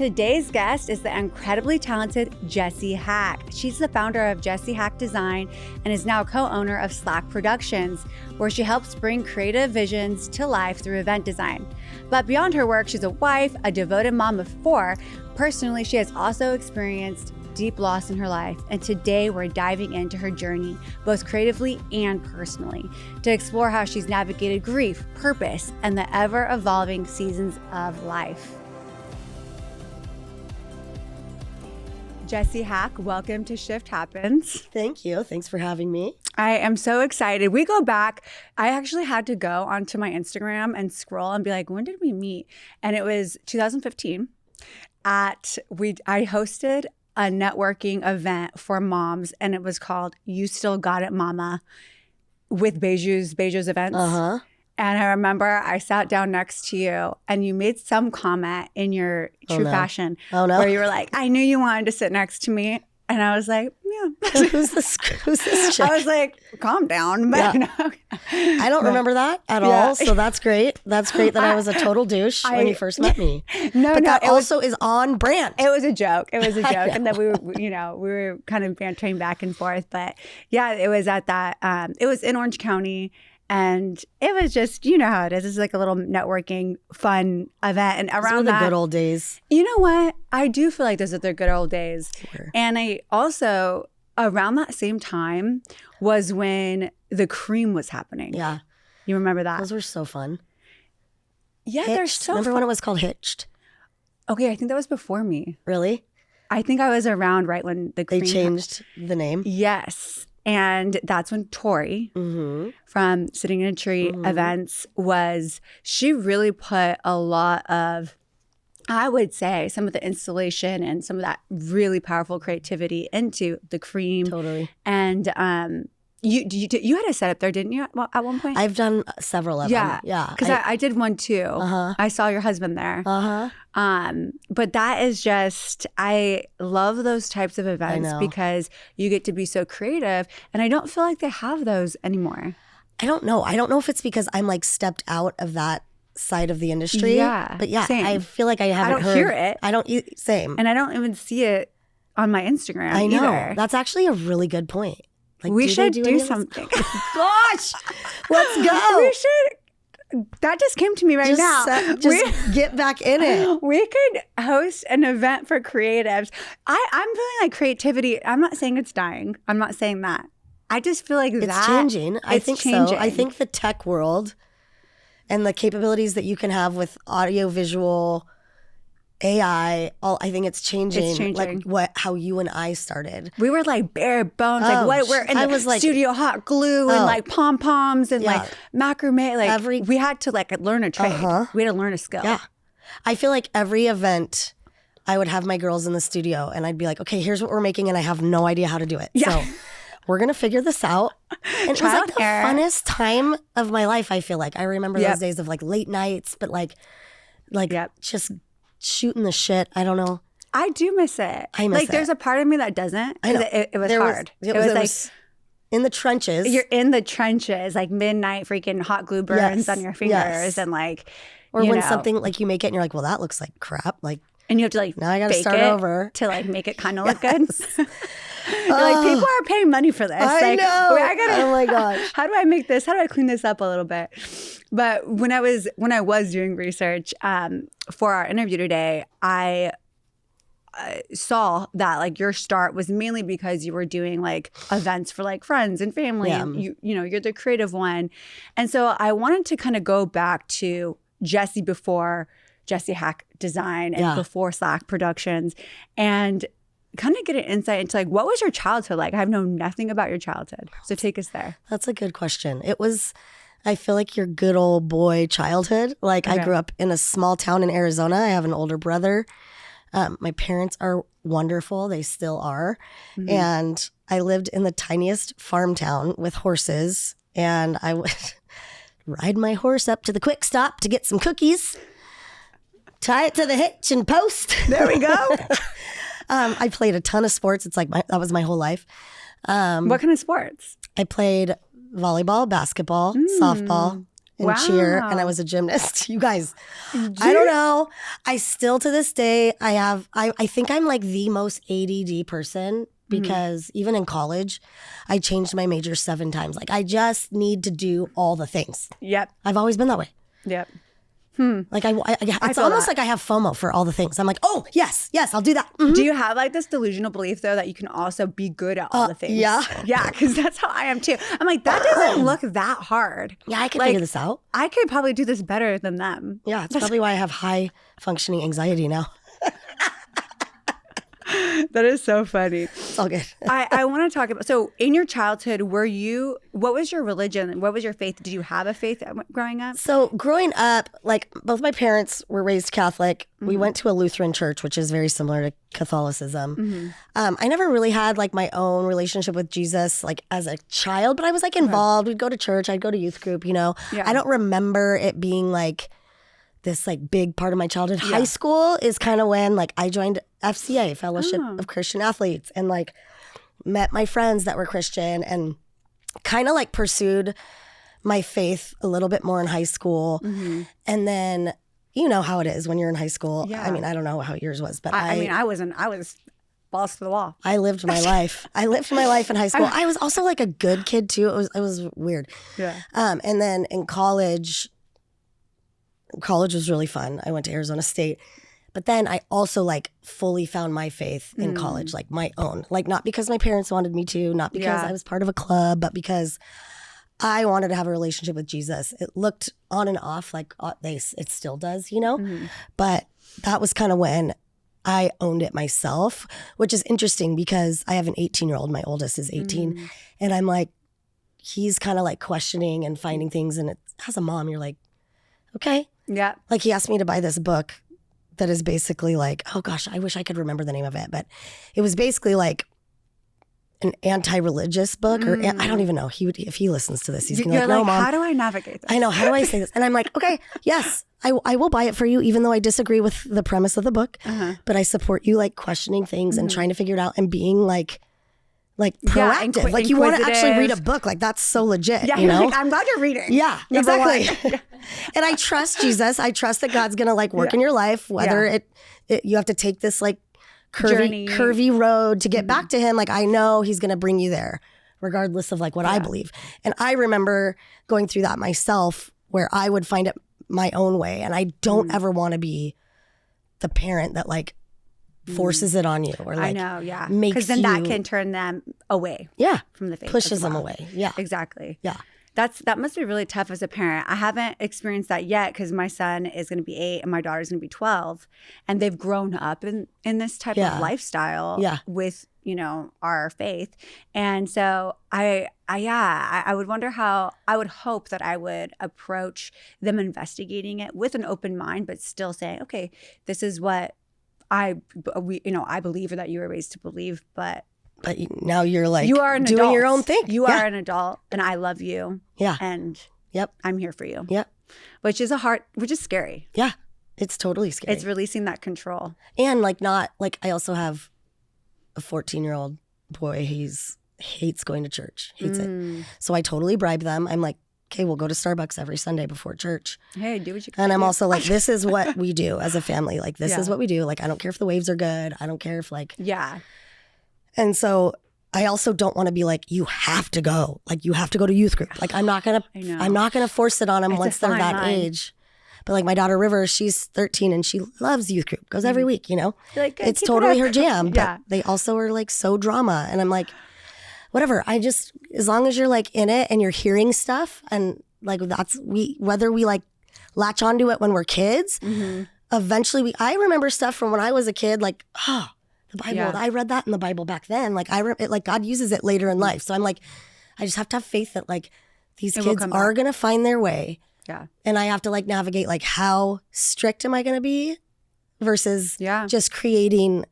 Today's guest is the incredibly talented Jesi Haack. She's the founder of Jesi Haack Design and is now co-owner of Slack Productions, where she helps bring creative visions to life through event design. But beyond her work, she's a wife, a devoted mom of 4. Personally, she has also experienced deep loss in her life, and today we're diving into her journey, both creatively and personally, to explore how she's navigated grief, purpose, and the ever-evolving seasons of life. Jesi Haack, welcome to Shift Happens. Thank you. Thanks for having me. I am so excited. We go back. I actually had to go onto my Instagram and scroll and be like, when did we meet? And it was 2015. I hosted a networking event for moms, and it was called You Still Got It, Mama, with Beju's Events. Uh-huh. And I remember I sat down next to you and you made some comment in your true fashion where you were like, I knew you wanted to sit next to me. And I was like, yeah. Who's this chick? I was like, calm down. But I don't remember that at all. So that's great. That's great that I was a total douche when you first met me. But that also is on brand. It was a joke. It was a joke. And then we were kind of bantering back and forth. But yeah, it was at that, it was in Orange County. And it was just, you know how it is. It's like a little networking, fun event. And around the good old days. You know what? I do feel like those are the good old days. And I also, around that same time was when the cream was happening. Yeah. You remember that? Those were so fun. Yeah, Hitched. They're so Remember when it was called Hitched? Okay, I think that was before me. Really? I think I was around right when the cream They changed the name? Yes. And that's when Tori from Sitting in a Tree Events she really put a lot of, I would say, some of the installation and some of that really powerful creativity into the cream. Totally. And you had a setup there, didn't you, at one point? I've done several of them. Yeah. Because I did one too. I saw your husband there. But that is just, I love those types of events because you get to be so creative. And I don't feel like they have those anymore. I don't know. I don't know if it's because I'm like stepped out of that side of the industry. Yeah. But yeah, same. I feel like I haven't hear it. I don't, same. And I don't even see it on my Instagram I know. either. That's actually a really good point. Like, we should do something. Gosh, let's go. We should. That just came to me right now. Get back in it. We could host an event for creatives. I'm feeling like creativity. I'm not saying it's dying. I'm not saying that. I just feel like it's changing. I think so. I think the tech world and the capabilities that you can have with audio, visual, AI, I think it's changing. It's changing. Like how you and I started. We were like bare bones. We're in the studio, hot glue and like pom-poms and like macrame. Like we had to like learn a trade. We had to learn a skill. Yeah. I feel like every event I would have my girls in the studio and I'd be like, okay, here's what we're making and I have no idea how to do it. Yeah. So we're going to figure this out. And it was like the funnest time of my life, I feel like. I remember those days of like late nights, but like just shooting the shit. I don't know. I do miss it. I miss it. Like there's a part of me that doesn't. I know. It was hard. It was like in the trenches. You're in the trenches, like midnight freaking hot glue burns on your fingers and like, or when something like you make it and you're like, well, that looks like crap. Like, and you have to like now I got to start over to like make it kind of look good. You're like, people are paying money for this. I know. Oh my gosh. How do I make this? How do I clean this up a little bit? But when I was doing research for our interview today, I saw that like your start was mainly because you were doing like events for like friends and family. Yeah. And you know, you're the creative one. And so I wanted to kind of go back to Jesi before Jesi Haack Design and before Slack Productions and kind of get an insight into like, what was your childhood like? I know nothing about your childhood. So take us there. That's a good question. It was, I feel like your good old boy childhood. Like I grew up in a small town in Arizona. I have an older brother. My parents are wonderful. They still are. Mm-hmm. And I lived in the tiniest farm town with horses. And I would ride my horse up to the quick stop to get some cookies, tie it to the hitch and post. There we go. I played a ton of sports. It's like that was my whole life. What kind of sports? I played volleyball, basketball, softball, in cheer, and I was a gymnast. You guys, I don't know. I still to this day, I think I'm like the most ADD person because even in college, I changed my major 7 times. Like I just need to do all the things. Yep. I've always been that way. Yep. Like it's almost like I have FOMO for all the things. I'm like, oh yes, I'll do that. Mm-hmm. Do you have like this delusional belief though that you can also be good at all the things? Yeah, because that's how I am too. I'm like, that doesn't look that hard. Yeah, I can figure this out. I could probably do this better than them. Yeah, it's probably why I have high functioning anxiety now. That is so funny. It's all good. I want to talk about, so in your childhood, what was your religion? What was your faith? Did you have a faith growing up? So growing up, like both my parents were raised Catholic. We went to a Lutheran church, which is very similar to Catholicism. I never really had like my own relationship with Jesus like as a child, but I was like involved. We'd go to church. I'd go to youth group, you know. Yeah. I don't remember it being like this like big part of my childhood. Yeah. High school is kind of when like I joined FCA, Fellowship of Christian Athletes, and like met my friends that were Christian and kind of like pursued my faith a little bit more in high school. And then you know how it is when you're in high school. Yeah. I mean, I don't know how yours was, but I was balls to the wall. I lived my life. I lived my life in high school. I was also like a good kid too. It was weird. Yeah. And then in college was really fun. I went to Arizona State. But then I also like fully found my faith in college, like my own. Like not because my parents wanted me to, not because I was part of a club, but because I wanted to have a relationship with Jesus. It looked on and off like it still does, you know? But that was kind of when I owned it myself, which is interesting because I have an 18-year-old. My oldest is 18. And I'm like, he's kind of like questioning and finding things. And as a mom, you're like, okay. Yeah. Like he asked me to buy this book that is basically like, oh gosh, I wish I could remember the name of it. But it was basically like an anti-religious book or I don't even know. If he listens to this, he's going to be like, no, Mom. How do I navigate this? I know. How do I say this? And I'm like, okay, yes, I will buy it for you, even though I disagree with the premise of the book. But I support you like questioning things and trying to figure it out and being like proactive. Like you want to actually read a book. Like that's so legit. Yeah, you know? Like, I'm glad you're reading. Yeah, exactly. And I trust Jesus. I trust that God's going to like work in your life, whether you have to take this like curvy road to get back to him. Like I know he's going to bring you there regardless of like what I believe. And I remember going through that myself where I would find it my own way. And I don't ever want to be the parent that like forces it on you or like I know, because then that can turn them away from the faith. Pushes them away. Yeah. Exactly. Yeah. That must be really tough as a parent. I haven't experienced that yet because my son is going to be 8 and my daughter's going to be 12, and they've grown up in this type of lifestyle with, you know, our faith. And so I would wonder how, I would hope that I would approach them investigating it with an open mind, but still saying, okay, this is what I believe, or that you were raised to believe, but now you're like you are doing adult. Your own thing. You are an adult, and I love you. Yeah, and I'm here for you. Yep, which is scary. Yeah, it's totally scary. It's releasing that control, and like not like I also have a 14-year-old boy. He hates going to church, hates it. So I totally bribe them. I'm like, okay, we'll go to Starbucks every Sunday before church. Hey, do what you can. And I'm also like, this is what we do as a family. Like, this is what we do. Like, I don't care if the waves are good. I don't care if like. Yeah. And so I also don't want to be like, you have to go. Like, you have to go to youth group. Like, I'm not going to force it on them once they're that age. But like my daughter River, she's 13 and she loves youth group, goes every week, you know. Like, it's totally her jam. But they also are like so drama. And I'm like, whatever. As long as you're like in it and you're hearing stuff and like whether we like latch onto it when we're kids, eventually I remember stuff from when I was a kid, like, the Bible, I read that in the Bible back then. Like like God uses it later in life. So I'm like, I just have to have faith that like these kids are going to find their way. Yeah. And I have to like navigate like how strict am I going to be versus just creating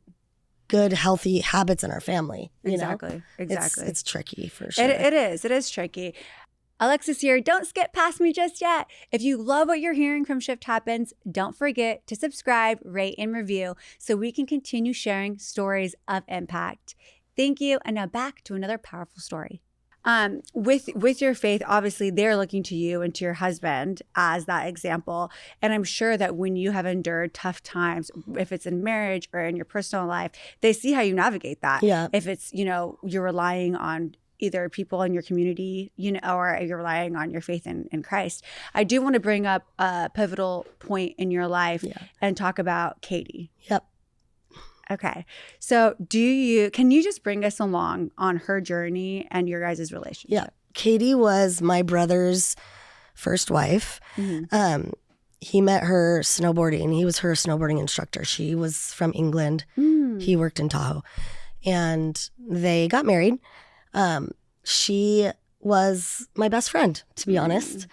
good, healthy habits in our family. You know? Exactly. It's tricky for sure. It is tricky. Alexis here. Don't skip past me just yet. If you love what you're hearing from Shift Happens, don't forget to subscribe, rate, and review so we can continue sharing stories of impact. Thank you. And now back to another powerful story. With your faith, obviously they're looking to you and to your husband as that example. And I'm sure that when you have endured tough times, if it's in marriage or in your personal life, they see how you navigate that. Yeah. If it's, you're relying on either people in your community, or you're relying on your faith in Christ. I do want to bring up a pivotal point in your life and talk about Katie. Yep. Okay. So can you just bring us along on her journey and your guys' relationship? Yeah. Katie was my brother's first wife. Mm-hmm. He met her snowboarding. He was her snowboarding instructor. She was from England. He worked in Tahoe. And they got married. She was my best friend, to be honest.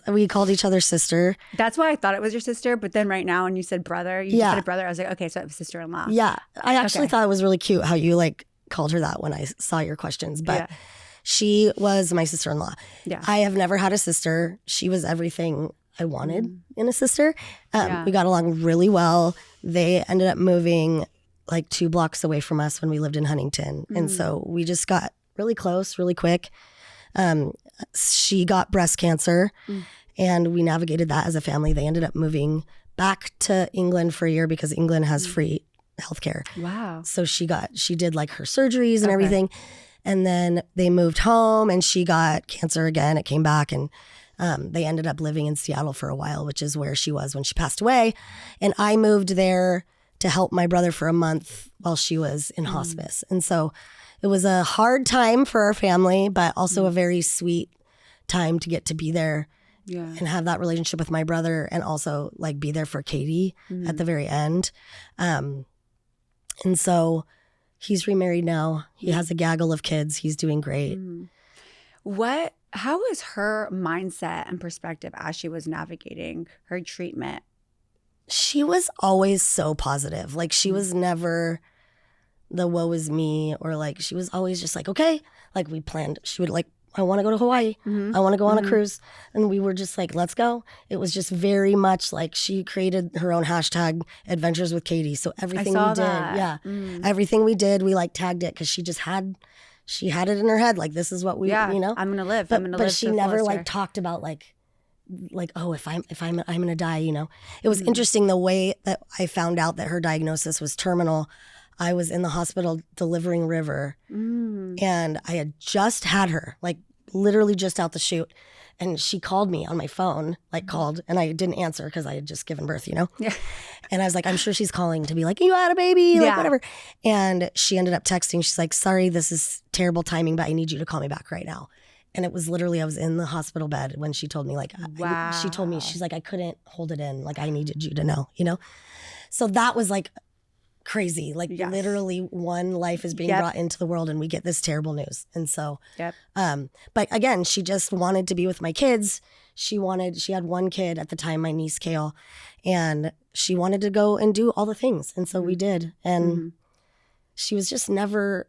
We called each other sister. That's why I thought it was your sister. But then right now when you said brother, you just said brother. I was like, okay, so it was sister-in-law. Yeah. I actually thought it was really cute how you called her that when I saw your questions. But she was my sister-in-law. Yeah. I have never had a sister. She was everything I wanted in a sister. We got along really well. They ended up moving 2 blocks away from us when we lived in Huntington. And so we just got really close, really quick. She got breast cancer and we navigated that as a family. They ended up moving back to England for a year because England has free healthcare. Wow. So she did her surgeries and everything. And then they moved home and she got cancer again. It came back and they ended up living in Seattle for a while, which is where she was when she passed away. And I moved there to help my brother for a month while she was in hospice. And so it was a hard time for our family, but also a very sweet time to get to be there and have that relationship with my brother and also be there for Katie at the very end. And so he's remarried now. He has a gaggle of kids. He's doing great. How was her mindset and perspective as she was navigating her treatment? She was always so positive. She was never the woe is me or she was always just okay. We planned. She would I want to go to Hawaii. I want to go on a cruise. And we were just let's go. It was just very much she created her own hashtag Adventures with Katie. So everything we did, everything we did, we tagged it because she just had it in her head. This is what we, I'm going to live. I'm going to live. But she never talked about oh, if I'm going to die, It was interesting the way that I found out that her diagnosis was terminal. I was in the hospital delivering River and I had just had her, literally just out the chute. And she called me on my phone, called, and I didn't answer because I had just given birth, Yeah. And I was I'm sure she's calling to be you had a baby, whatever. And she ended up texting. She's sorry, this is terrible timing, but I need you to call me back right now. And it was literally, I was in the hospital bed when she told me, wow. She told me, she's I couldn't hold it in. I needed you to know, So that was crazy. Literally one life is being brought into the world and we get this terrible news. And so, but again, she just wanted to be with my kids. She had one kid at the time, my niece Kale, and she wanted to go and do all the things. And so we did. And she was just never,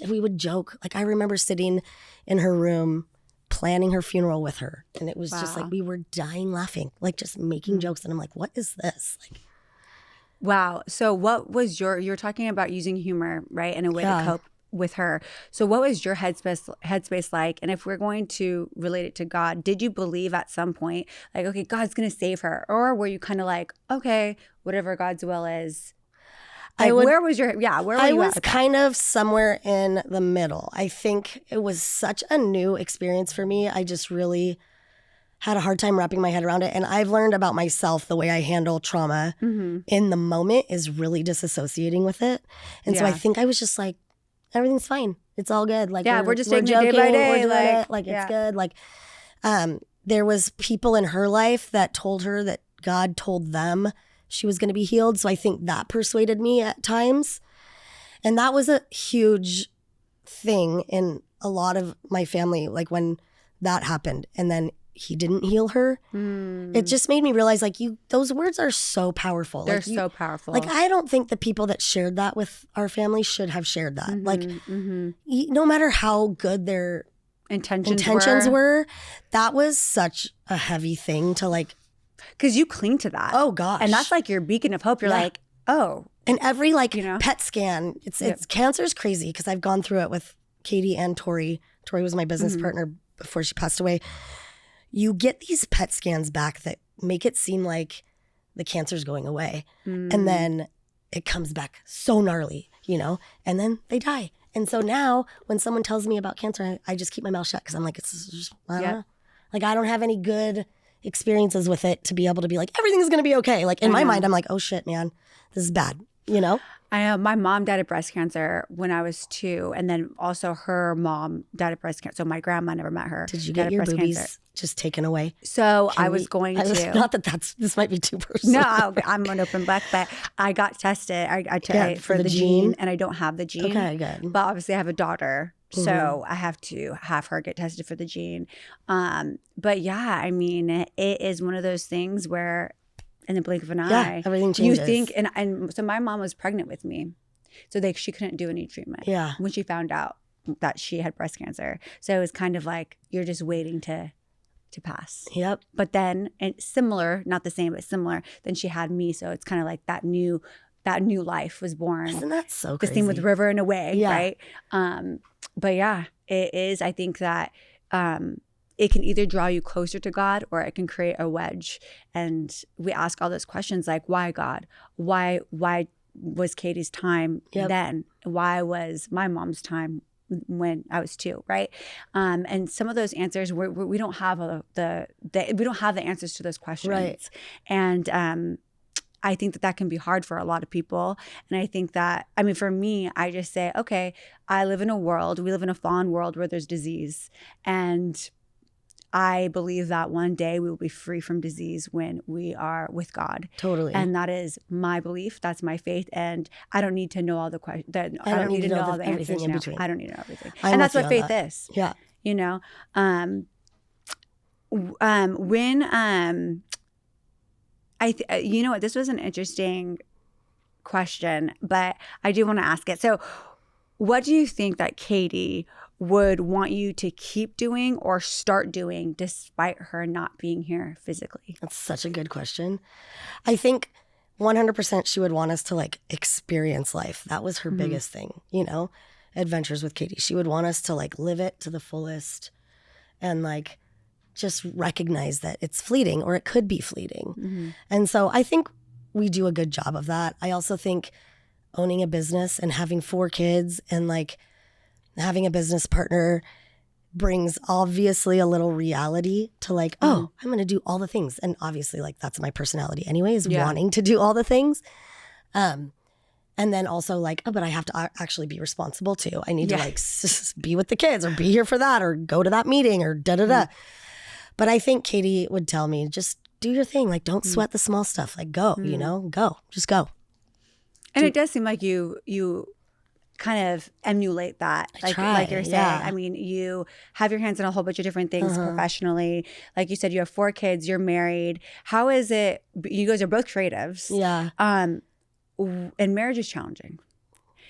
we would joke. I remember sitting in her room planning her funeral with her. And it was just we were dying laughing, just making jokes. And I'm what is this? Wow. So what was you're talking about using humor, right, in a way to cope with her. So what was your headspace like? And if we're going to relate it to God, did you believe at some point, okay, God's going to save her? Or were you kind of okay, whatever God's will is? Where were you I was kind of somewhere in the middle. I think it was such a new experience for me. I just really had a hard time wrapping my head around it. And I've learned about myself the way I handle trauma in the moment is really dissociating with it. And so I think I was just everything's fine. It's all good. We're just taking it day by day. It's good. There was people in her life that told her that God told them she was going to be healed. So I think that persuaded me at times. And that was a huge thing in a lot of my family, when that happened. And then he didn't heal her. It just made me realize those words are so powerful. They're so powerful. I don't think the people that shared that with our family should have shared that. No matter how good their intentions were, that was such a heavy thing to because you cling to that. Oh gosh. And that's your beacon of hope. You're oh. And every PET scan, it's cancer's crazy because I've gone through it with Katie and Tori Tori was my business partner before she passed away. You get these PET scans back that make it seem like the cancer's going away. And then it comes back so gnarly, you know, and then they die. And so now when someone tells me about cancer, I just keep my mouth shut because I'm like, it's just, I don't know. Like, I don't have any good experiences with it to be able to be like, everything's going to be okay. Like in my mind, I'm like, oh shit, man, this is bad, you know? My mom died of breast cancer when I was 2, and then also her mom died of breast cancer. So my grandma never met her. Did you get your boobies just taken away? So I was going to. Not that this might be too personal. No, I'm an open book, but I got tested. For the gene, and I don't have the gene. Okay, good. But obviously I have a daughter, so I have to have her get tested for the gene. But yeah, I mean, it is one of those things where in the blink of an eye, everything changes. You think, and so my mom was pregnant with me, so she couldn't do any treatment. Yeah. When she found out that she had breast cancer, so it was kind of like you're just waiting to pass. Yep. But then, and similar, not the same, but similar. Then she had me, so it's kind of like that new life was born. Isn't that so crazy? The same with River in a way, right? But yeah, it is. I think that. It can either draw you closer to God or it can create a wedge. And we ask all those questions like, why God? Why was Katie's time then? Why was my mom's time when I was 2, right? And some of those answers we don't have we don't have the answers to those questions. Right. And I think that can be hard for a lot of people. And I think that, I mean, for me, I just say, okay, we live in a fallen world where there's disease. And I believe that one day we will be free from disease when we are with God. Totally. And that is my belief. That's my faith. And I don't need to know all the questions. I don't need to know all the answers in now. between. I don't need to know everything. And that's what faith is. Yeah. You know? You know what? This was an interesting question, but I do want to ask it. So what do you think that Katie would want you to keep doing or start doing despite her not being here physically? That's such a good question. I think 100% she would want us to like experience life. That was her biggest thing, you know, adventures with Katie. She would want us to like live it to the fullest and like just recognize that it's fleeting or it could be fleeting. And so I think we do a good job of that. I also think owning a business and having 4 kids and like having a business partner brings obviously a little reality to like, oh, I'm going to do all the things. And obviously like that's my personality anyways, wanting to do all the things. And then also like, oh, but I have to actually be responsible too. I need to like be with the kids or be here for that or go to that meeting or da-da-da. But I think Katie would tell me, just do your thing. Like, don't sweat the small stuff. Like, go, you know, go, just go. And it does seem like you kind of emulate that, like you're saying. I mean, you have your hands on a whole bunch of different things professionally. Like you said, you have 4 kids, you're married. How is it? You guys are both creatives. Yeah. And marriage is challenging.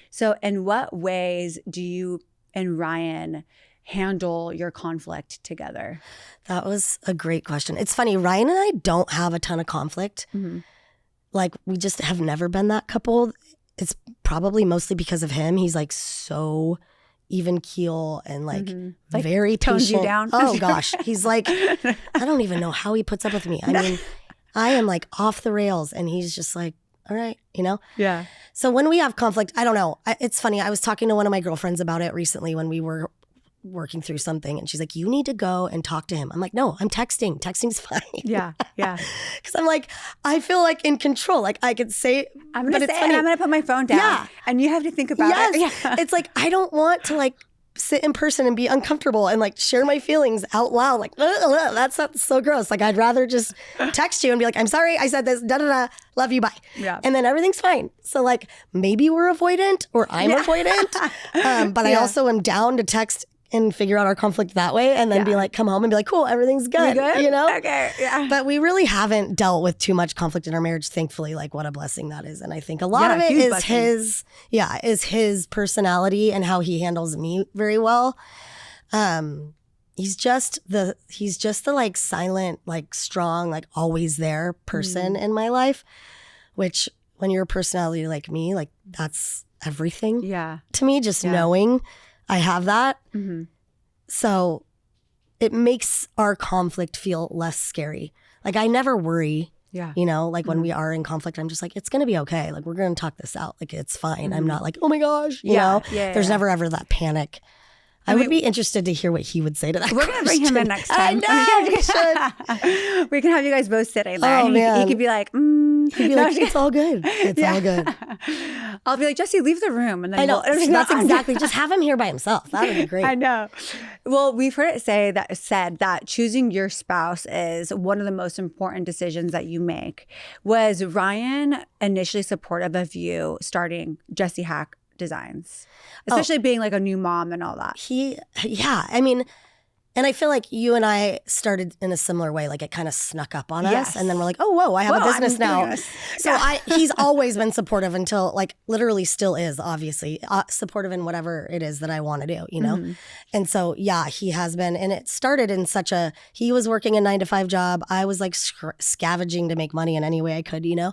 So in what ways do you and Ryan handle your conflict together? That was a great question. It's funny, Ryan and I don't have a ton of conflict. Like we just have never been that couple. It's probably mostly because of him. He's like so even keel and like very tones patient. You down. Oh gosh. He's like, I don't even know how he puts up with me. I mean, I am like off the rails and he's just like, all right, you know? Yeah. So when we have conflict, I don't know. It's funny. I was talking to one of my girlfriends about it recently when we were working through something and she's like, you need to go and talk to him. I'm like, no, I'm texting. Texting's fine. Yeah. Because I'm like, I feel like in control. Like I could say, I'm going to say, and I'm going to put my phone down. Yeah. And you have to think about it. Yeah. It's like, I don't want to like sit in person and be uncomfortable and like share my feelings out loud. Like, that's so gross. Like I'd rather just text you and be like, I'm sorry, I said this, da-da-da, love you, bye. Yeah. And then everything's fine. So like maybe we're avoidant or I'm avoidant. But I also am down to text and figure out our conflict that way and then be like, come home and be like, cool, everything's good, you know? Okay, yeah. But we really haven't dealt with too much conflict in our marriage, thankfully. Like what a blessing that is. And I think a lot of it is his personality and how he handles me very well. He's just the like silent, like strong, like always there person in my life, which when you're a personality like me, like that's everything to me, just knowing I have that So it makes our conflict feel less scary. Like I never worry. Yeah. You know, like when we are in conflict, I'm just like, it's going to be okay. Like we're going to talk this out. Like it's fine. I'm not like, oh my gosh, you know, there's never ever that panic. I would be interested to hear what he would say to that. We're going to bring him in next time. I know, we should. We can have you guys both sitting there. Oh, man. He could be like, He'd be like, it's all good. It's all good. I'll be like, Jesse, leave the room. And then I know. That's exactly. Just have him here by himself. That would be great. I know. Well, we've heard it said that choosing your spouse is one of the most important decisions that you make. Was Ryan initially supportive of you starting Jesi Haack Designs, especially being like a new mom and all that? Yeah. I mean, and I feel like you and I started in a similar way. Like it kind of snuck up on us, and then we're like, "Oh, whoa! I have a business now." So he's always been supportive until, like, literally still is. Obviously, supportive in whatever it is that I want to do. You know, and so yeah, he has been. And it started in such a. He was working a 9-to-5 job. I was like scavenging to make money in any way I could. You know,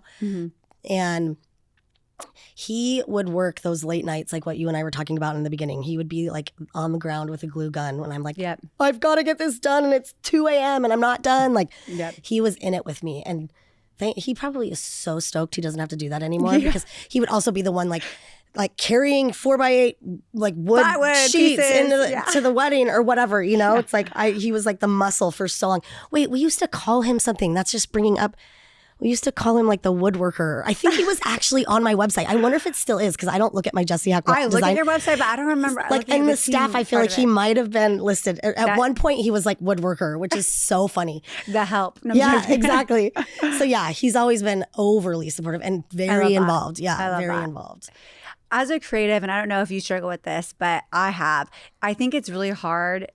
and he would work those late nights, like what you and I were talking about in the beginning. He would be like on the ground with a glue gun when I'm like, I've got to get this done, and it's 2 a.m. and I'm not done. Like he was in it with me, and he probably is so stoked he doesn't have to do that anymore because he would also be the one like carrying 4x8 like wood sheets into to the wedding or whatever, you know. It's like he was like the muscle for so long. Wait, we used to call him something. That's just bringing up. We used to call him like the woodworker. I think he was actually on my website. I wonder if it still is because I don't look at my Jesi Haack I look at your website, but I don't remember. Like in the staff, I feel like he might have been listed. At one point, he was like woodworker, which is so funny. The help. No, yeah, exactly. So yeah, he's always been overly supportive and very involved. Yeah, very involved. As a creative, and I don't know if you struggle with this, but I have. I think it's really hard.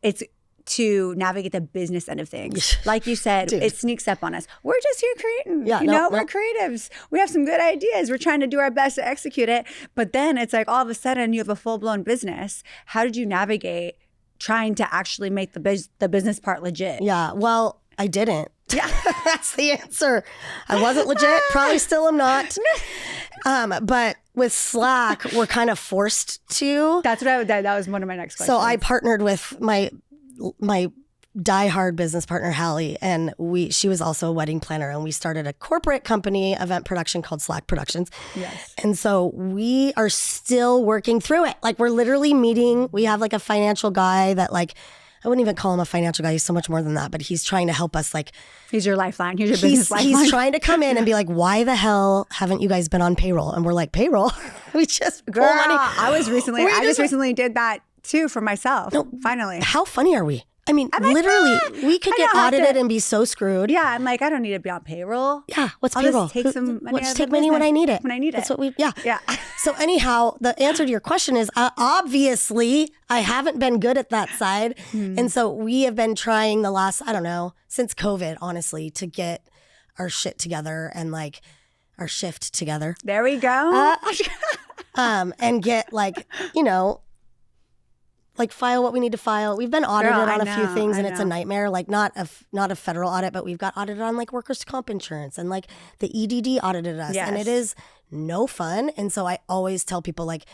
To navigate the business end of things. Like you said, it sneaks up on us. We're just here creating. We're creatives. We have some good ideas. We're trying to do our best to execute it. But then it's like all of a sudden you have a full-blown business. How did you navigate trying to actually make the business part legit? Yeah, well, I didn't. Yeah, that's the answer. I wasn't legit. Probably still am not. But with Slack, we're kind of forced to. That was one of my next questions. So I partnered with my diehard business partner, Hallie, and she was also a wedding planner, and we started a corporate company event production called Slack Productions. Yes. And so we are still working through it. Like we're literally meeting. We have like a financial guy that like, I wouldn't even call him a financial guy. He's so much more than that, but he's trying to help us like. He's your lifeline. He's your business lifeline. He's trying to come in and be like, why the hell haven't you guys been on payroll? And we're like, payroll? We just pull money. I just recently did that too for myself. No, finally. How funny are we? I mean, literally, we could get audited and be so screwed. Yeah, I'm like, I don't need to be on payroll. Yeah, what's payroll? Just take some money. Just take money when I need it. That's what yeah. So anyhow, the answer to your question is obviously I haven't been good at that side, and so we have been trying the last since COVID, honestly, to get our shit together and like our shift together. There we go. And get like like file what we need to file. We've been audited on a few things and it's a nightmare. Like not a federal audit, but we've got audited on like workers' comp insurance, and like the EDD audited us. Yes. And it is no fun. And so I always tell people like,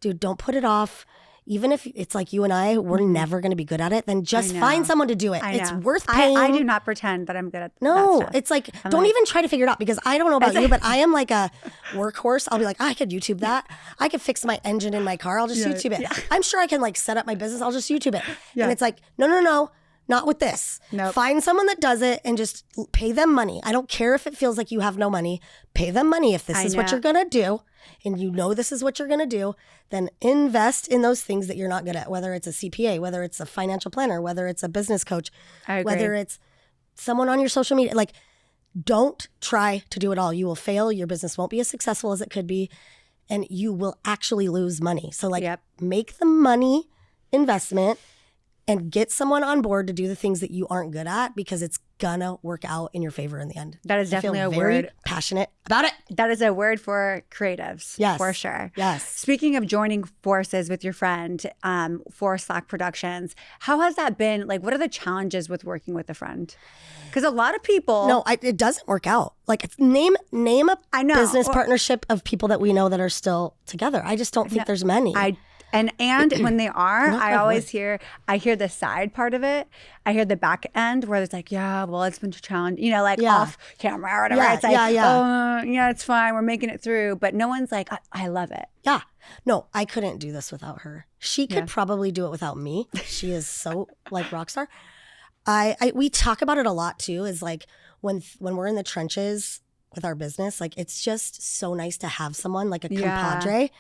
dude, don't put it off. Even if it's like you and I, we're never going to be good at it, then just find someone to do it. It's worth paying. I do not pretend that I'm good at that stuff. It's like, don't even try to figure it out, because I don't know about you, but I am like a workhorse. I'll be like, I could YouTube that. I could fix my engine in my car. I'll just YouTube it. Yeah. I'm sure I can like set up my business. I'll just YouTube it. Yeah. And it's like, no. Not with this. Nope. Find someone that does it and just pay them money. I don't care if it feels like you have no money. Pay them money. If this is what you're going to do, and you know this is what you're going to do, then invest in those things that you're not good at, whether it's a CPA, whether it's a financial planner, whether it's a business coach, whether it's someone on your social media. Like, don't try to do it all. You will fail. Your business won't be as successful as it could be, and you will actually lose money. So like, make the money investment and get someone on board to do the things that you aren't good at, because it's gonna work out in your favor in the end. That is definitely a very word. Passionate about it. That is a word for creatives. Yes. For sure. Yes. Speaking of joining forces with your friend for Slack Productions, how has that been? Like, what are the challenges with working with a friend? Because a lot of people... No, it doesn't work out. Like, name a business partnership of people that we know that are still together. I just don't think there's many. And when they are, Knock I on always wood. I hear the side part of it. I hear the back end where it's like, yeah, well, it's been a challenge, like Yeah. off camera or whatever. Yeah, It's like, yeah. oh, yeah, it's fine. We're making it through. But no one's like, I love it. Yeah. No, I couldn't do this without her. She could Yeah. probably do it without me. She is so like rock star. We talk about it a lot too, is like when we're in the trenches with our business, like it's just so nice to have someone like a compadre.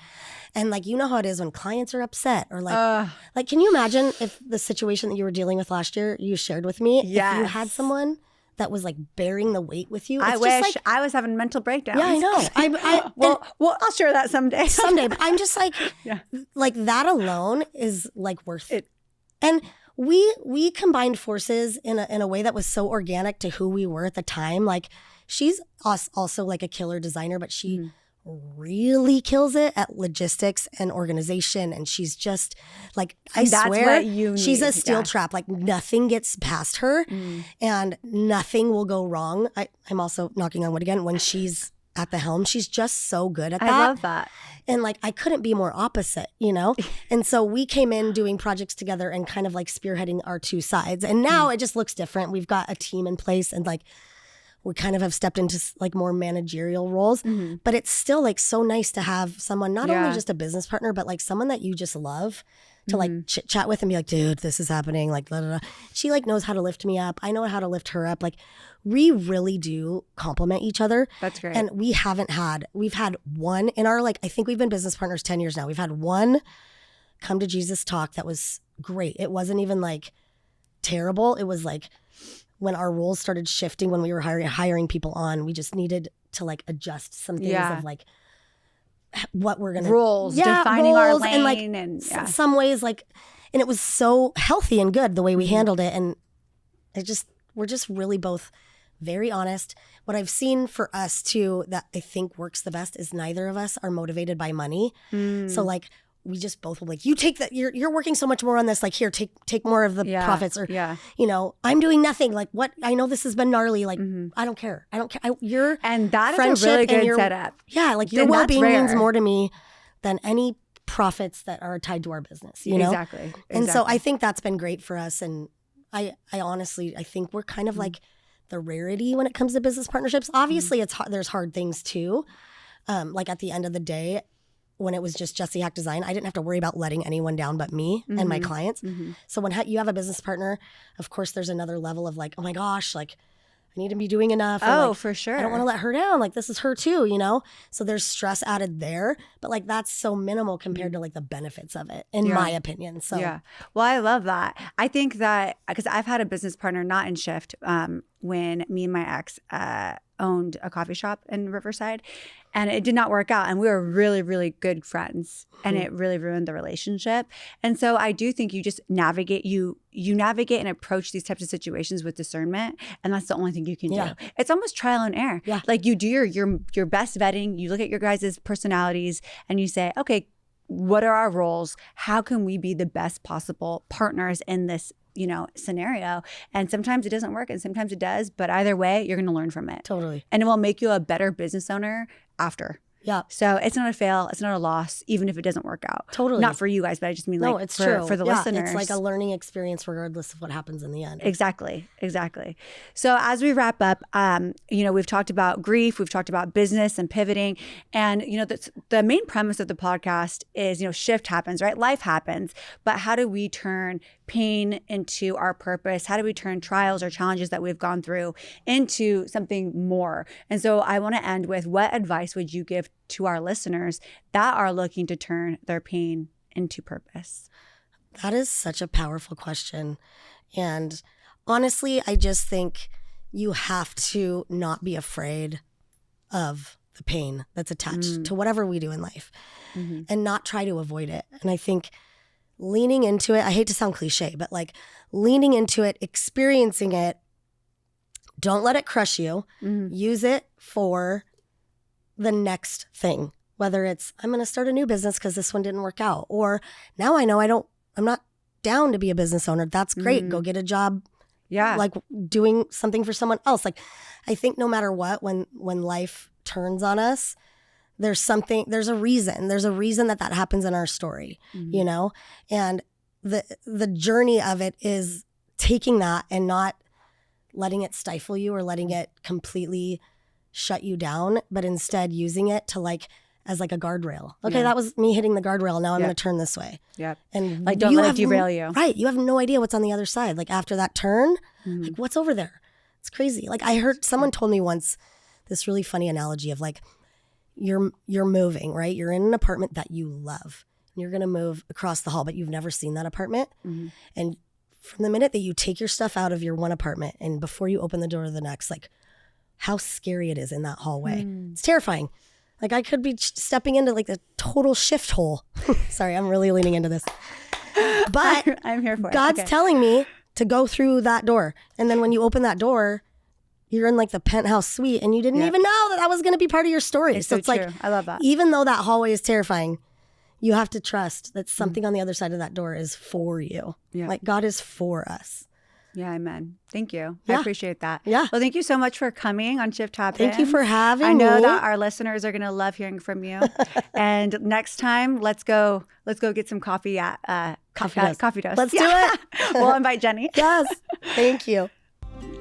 And like, you know how it is when clients are upset or like, can you imagine if the situation that you were dealing with last year, you shared with me, if you had someone that was like bearing the weight with you? I wish I was having mental breakdowns. Yeah, I know. Well, I'll share that someday. But I'm just like, like that alone is like worth it. And we combined forces in a way that was so organic to who we were at the time. Like she's also like a killer designer, but she really kills it at logistics and organization. And she's just like, I swear, she's a steel trap. Like nothing gets past her and nothing will go wrong. I'm also knocking on wood again when she's at the helm. She's just so good at that. I love that. And like, I couldn't be more opposite, And so we came in doing projects together and kind of like spearheading our two sides. And now it just looks different. We've got a team in place and like, we kind of have stepped into like more managerial roles, but it's still like so nice to have someone, not only just a business partner, but like someone that you just love to like chit chat with and be like, dude, this is happening. Like, blah, blah, blah. She like knows how to lift me up. I know how to lift her up. Like we really do complement each other. That's great. And we've had one in our, like, I think we've been business partners 10 years now. We've had one come to Jesus talk that was great. It wasn't even like terrible. It was like, when our roles started shifting, when we were hiring people on, we just needed to like adjust some things of like what we're gonna defining our lane, and like some ways like, and it was so healthy and good the way we handled it, and we're just really both very honest. What I've seen for us too that I think works the best is neither of us are motivated by money. So like, we just both will like, you take that, you're working so much more on this, like here, take more of the profits, or I'm doing nothing, like what, I know this has been gnarly, like I don't care. Your and that is a really good setup. Yeah, like your well-being means more to me than any profits that are tied to our business, you know? Exactly. And so I think that's been great for us, and I honestly, I think we're kind of like the rarity when it comes to business partnerships. Obviously there's hard things too. Like at the end of the day, when it was just Jesi Haack Design, I didn't have to worry about letting anyone down but me and my clients. So when you have a business partner, of course, there's another level of like, oh my gosh, like I need to be doing enough. Oh, like, for sure. I don't want to let her down. Like this is her too, So there's stress added there, but like that's so minimal compared to like the benefits of it, in my opinion. So well, I love that. I think that because I've had a business partner not in Shift when me and my ex owned a coffee shop in Riverside, and it did not work out, and we were really, really good friends, and it really ruined the relationship. And so I do think you just navigate and approach these types of situations with discernment, and that's the only thing you can do. It's almost trial and error. Like you do your best vetting, you look at your guys' personalities, and you say, okay, what are our roles? How can we be the best possible partners in this scenario? And sometimes it doesn't work and sometimes it does, but either way, you're going to learn from it. Totally. And it will make you a better business owner after. Yeah. So it's not a fail. It's not a loss, even if it doesn't work out. Totally. Not for you guys, but I just mean like it's true. For the listeners. It's like a learning experience regardless of what happens in the end. Exactly. So as we wrap up, we've talked about grief, we've talked about business and pivoting. And, the main premise of the podcast is, shift happens, right? Life happens. But how do we turn pain into our purpose? How do we turn trials or challenges that we've gone through into something more? And so I want to end with, what advice would you give to our listeners that are looking to turn their pain into purpose? That is such a powerful question. And honestly, I just think you have to not be afraid of the pain that's attached to whatever we do in life and not try to avoid it. And I think leaning into it, I hate to sound cliche, but like leaning into it, experiencing it, don't let it crush you. Use it for the next thing, whether it's I'm going to start a new business because this one didn't work out, or now I know I'm not down to be a business owner. That's great. Go get a job. Yeah. Like doing something for someone else. Like I think no matter what, when life turns on us, there's a reason that happens in our story, you know? And the journey of it is taking that and not letting it stifle you or letting it completely shut you down, but instead using it to as a guardrail. Okay, that was me hitting the guardrail. Now I'm going to turn this way. Yep. And don't let it derail you. Right. You have no idea what's on the other side. After that turn, what's over there? It's crazy. I heard someone told me once this really funny analogy of you're moving, right? You're in an apartment that you love. And you're going to move across the hall, but you've never seen that apartment. And from the minute that you take your stuff out of your one apartment and before you open the door to the next, how scary it is in that hallway. It's terrifying. I could be stepping into a total shift hole. Sorry, I'm really leaning into this. But I'm here for God's it. telling me to go through that door. And then when you open that door, you're in the penthouse suite and you didn't even know that was going to be part of your story. It's so true. I love that. Even though that hallway is terrifying, you have to trust that something on the other side of that door is for you. Yeah. God is for us. Yeah, amen. Thank you. Yeah. I appreciate that. Yeah. Well, thank you so much for coming on Shift Happens. Thank you for having me. I know that our listeners are going to love hearing from you. And next time, let's go get some coffee at Coffee Dose. Let's do it. We'll invite Jenny. Yes. Thank you.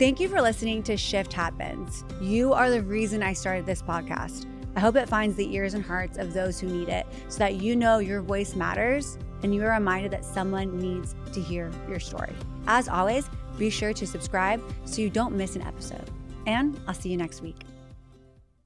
Thank you for listening to Shift Happens. You are the reason I started this podcast. I hope it finds the ears and hearts of those who need it so that you know your voice matters and you are reminded that someone needs to hear your story. As always, be sure to subscribe so you don't miss an episode. And I'll see you next week.